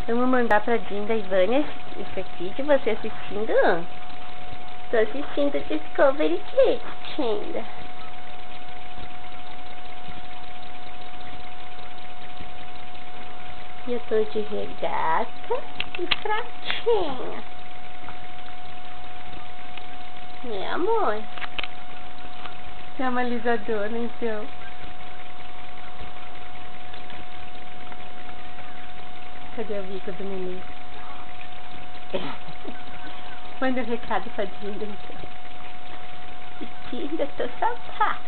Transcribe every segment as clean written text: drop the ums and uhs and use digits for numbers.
Vamos mandar pra Dinda e Vânia esse vídeo, você assistindo? Tô assistindo Discovery Kids, Dinda. E eu tô de regata e fratinha. Meu amor. É uma alisadora, então. Cadê o bico do neném? Manda um recado pra Dinda, então. Dinda, tô saltado.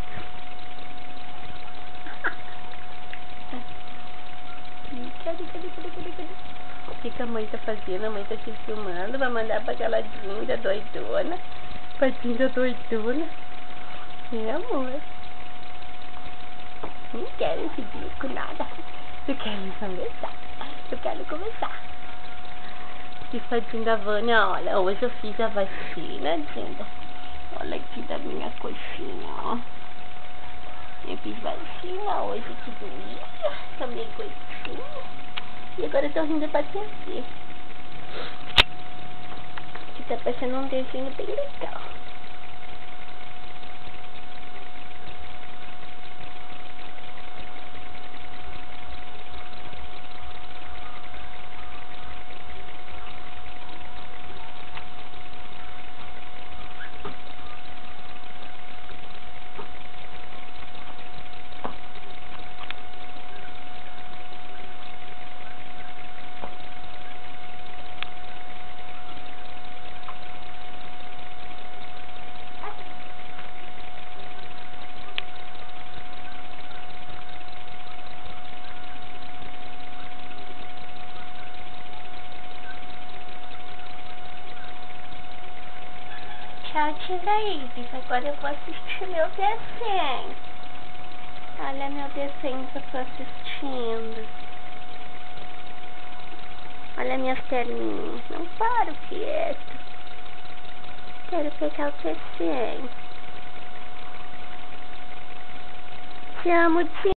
Cadê? O que a mãe tá fazendo? A mãe tá te filmando. Vai mandar pra aquela Dinda doidona. Pra Dinda doidona. Meu amor. Não quero esse bico, nada. Eu quero conversar. Eu quero conversar. Fiz pra Dinda Vânia, olha. Hoje eu fiz a vacina, Dinda. Olha aqui da minha coxinha, ó. Eu fiz vacina hoje que doía. Tomei coxinha. E agora eu tô rindo pra você. Que tá parecendo um desenho bem legal. Tchau, Dinda Ives. Agora eu vou assistir meu desenho. Olha meu desenho que eu tô assistindo. Olha minhas perninhas. Não paro quieto. Quero pegar o desenho. Te amo, Dinda.